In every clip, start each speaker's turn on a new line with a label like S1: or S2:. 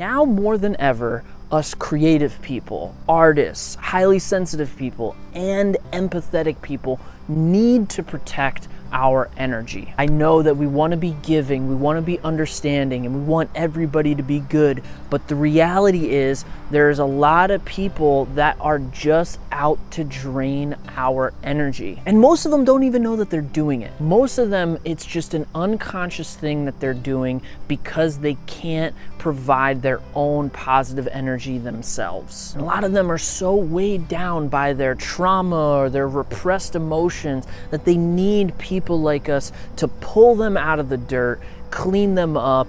S1: Now more than ever, us creative people, artists, highly sensitive people, and empathetic people need to protect our energy. I know that we want to be giving, we want to be understanding, and we want everybody to be good, but the reality is there's a lot of people that are just out to drain our energy. And most of them don't even know that they're doing it. Most of them, it's just an unconscious thing that they're doing because they can't provide their own positive energy themselves. And a lot of them are so weighed down by their trauma or their repressed emotions that they need people like us to pull them out of the dirt, clean them up,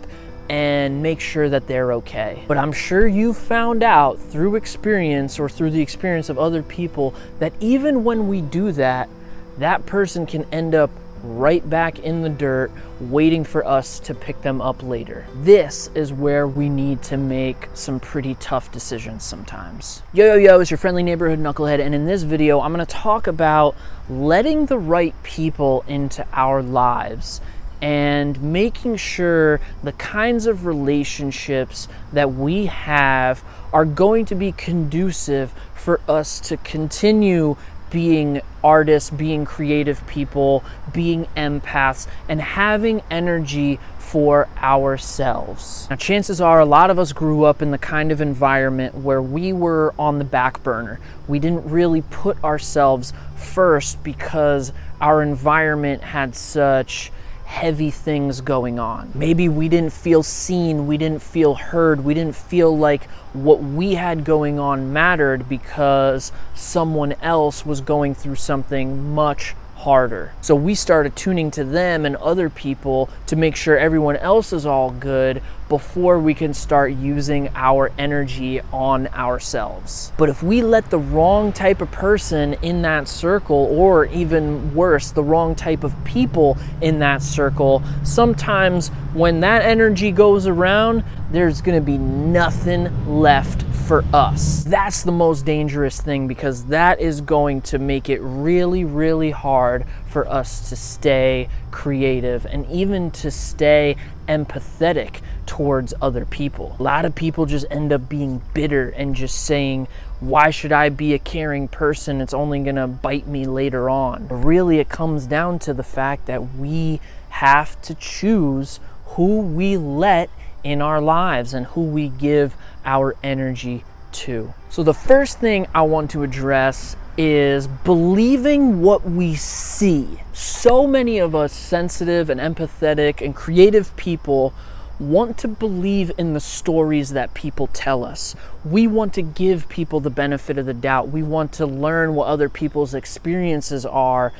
S1: and make sure that they're okay. But I'm sure you found out through experience or through the experience of other people that even when we do that, that person can end up right back in the dirt waiting for us to pick them up later. This is where we need to make some pretty tough decisions sometimes. Yo, it's your friendly neighborhood knucklehead, and in this video I'm going to talk about letting the right people into our lives and making sure the kinds of relationships that we have are going to be conducive for us to continue being artists, being creative people, being empaths, and having energy for ourselves. Now, chances are a lot of us grew up in the kind of environment where we were on the back burner. We didn't really put ourselves first because our environment had such heavy things going on. Maybe we didn't feel seen, we didn't feel heard, we didn't feel like what we had going on mattered because someone else was going through something much harder. So we started tuning to them and other people to make sure everyone else is all good before we can start using our energy on ourselves. But if we let the wrong type of person in that circle, or even worse, the wrong type of people in that circle, sometimes when that energy goes around, there's gonna be nothing left for us. That's the most dangerous thing, because that is going to make it really, really hard for us to stay creative and even to stay empathetic towards other people. A lot of people just end up being bitter and just saying, why should I be a caring person? It's only gonna bite me later on. But really, it comes down to the fact that we have to choose who we let in our lives and who we give our energy to. So the first thing I want to address is believing what we see. So many of us sensitive and empathetic and creative people want to believe in the stories that people tell us. We want to give people the benefit of the doubt. We want to learn what other people's experiences are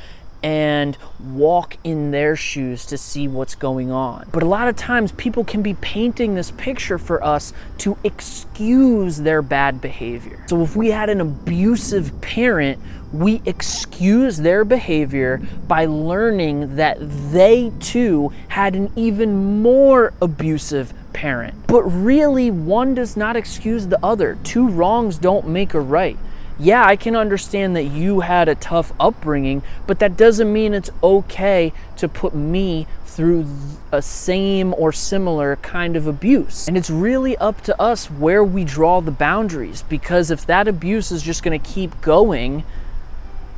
S1: and walk in their shoes to see what's going on. But a lot of times people can be painting this picture for us to excuse their bad behavior. So if we had an abusive parent, we excuse their behavior by learning that they too had an even more abusive parent. But really, one does not excuse the other. Two wrongs don't make a right. Yeah, I can understand that you had a tough upbringing, but that doesn't mean it's okay to put me through a same or similar kind of abuse. And it's really up to us where we draw the boundaries, because if that abuse is just going to keep going,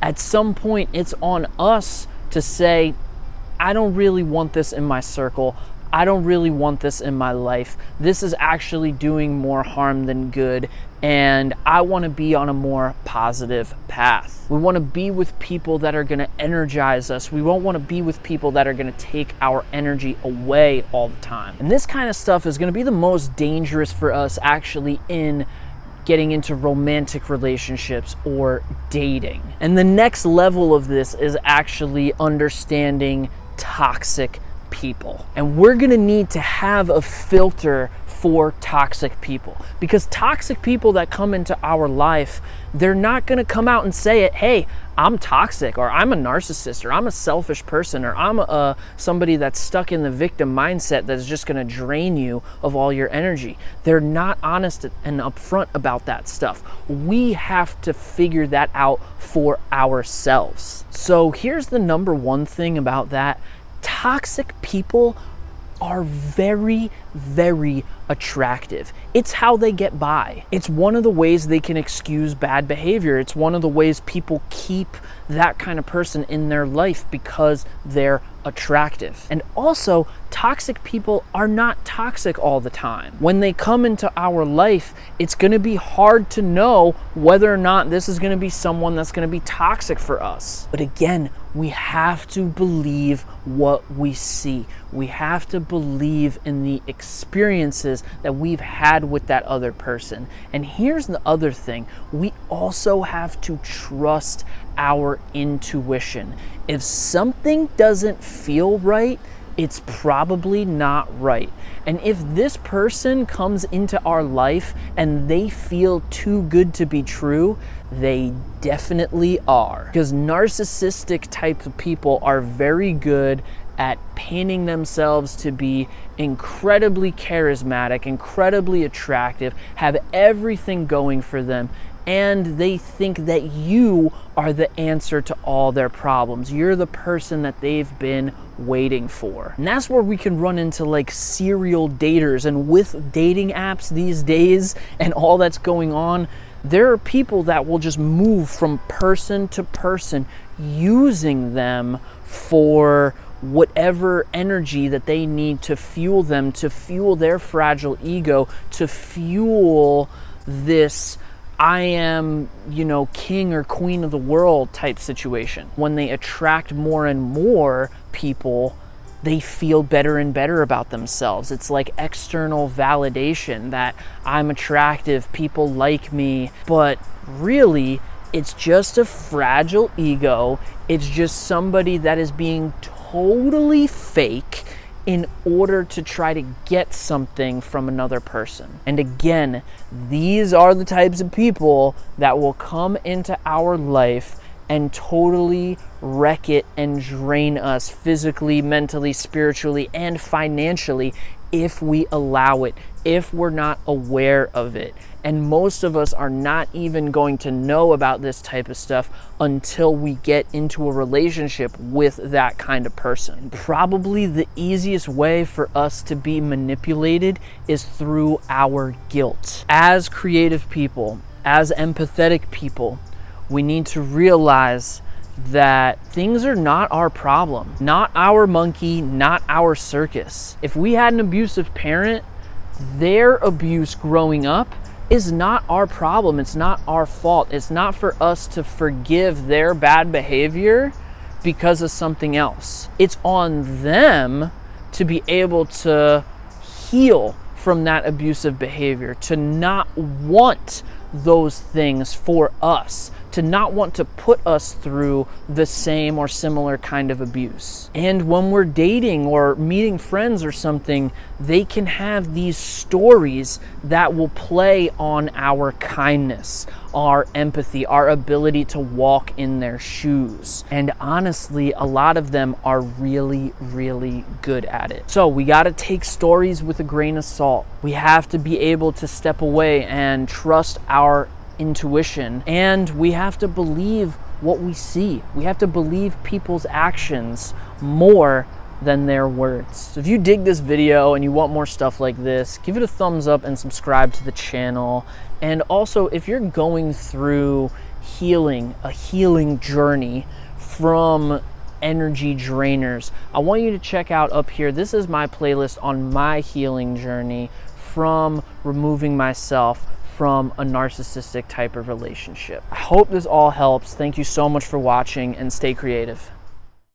S1: at some point it's on us to say, I don't really want this in my circle. I don't really want this in my life. This is actually doing more harm than good, and I want to be on a more positive path. We want to be with people that are going to energize us. We won't want to be with people that are going to take our energy away all the time. And this kind of stuff is going to be the most dangerous for us actually in getting into romantic relationships or dating. And the next level of this is actually understanding toxic people. And we're gonna need to have a filter for toxic people, because toxic people that come into our life, they're not gonna come out and say it, hey, I'm toxic, or I'm a narcissist, or I'm a selfish person, or I'm somebody that's stuck in the victim mindset that's just gonna drain you of all your energy. They're not honest and upfront about that stuff. We have to figure that out for ourselves. So here's the number one thing about that. Toxic people are very, very attractive. It's how they get by. It's one of the ways they can excuse bad behavior. It's one of the ways people keep that kind of person in their life, because they're attractive. And also, toxic people are not toxic all the time. When they come into our life, it's going to be hard to know whether or not this is going to be someone that's going to be toxic for us. But again, we have to believe what we see. We have to believe in the experiences that we've had with that other person. And here's the other thing. We also have to trust our intuition. If something doesn't feel right, it's probably not right. And if this person comes into our life and they feel too good to be true, they definitely are. Because narcissistic types of people are very good at painting themselves to be incredibly charismatic, incredibly attractive, have everything going for them, and they think that you are the answer to all their problems. You're the person that they've been waiting for. And that's where we can run into like serial daters. And with dating apps these days and all that's going on, there are people that will just move from person to person, using them for whatever energy that they need to fuel them, to fuel their fragile ego, to fuel this I am, king or queen of the world type situation. When they attract more and more people, they feel better and better about themselves. It's like external validation that I'm attractive, people like me, but really it's just a fragile ego. It's just somebody that is being totally fake in order to try to get something from another person. And again, these are the types of people that will come into our life and totally wreck it and drain us physically, mentally, spiritually, and financially if we allow it, if we're not aware of it. And most of us are not even going to know about this type of stuff until we get into a relationship with that kind of person. Probably the easiest way for us to be manipulated is through our guilt. As creative people, as empathetic people, we need to realize that things are not our problem, not our monkey, not our circus. If we had an abusive parent, their abuse growing up is not our problem. It's not our fault. It's not for us to forgive their bad behavior because of something else. It's on them to be able to heal from that abusive behavior, to not want those things for us, to not want to put us through the same or similar kind of abuse. And when we're dating or meeting friends or something, they can have these stories that will play on our kindness, our empathy, our ability to walk in their shoes. And honestly, a lot of them are really, really good at it. So we got to take stories with a grain of salt. We have to be able to step away and trust our intuition, and we have to believe what we see. We have to believe people's actions more than their words. So if you dig this video and you want more stuff like this, give it a thumbs up and subscribe to the channel. And also, if you're going through a healing journey from energy drainers, I want you to check out up here. This is my playlist on my healing journey from removing myself from a narcissistic type of relationship. I hope this all helps. Thank you so much for watching, and stay creative.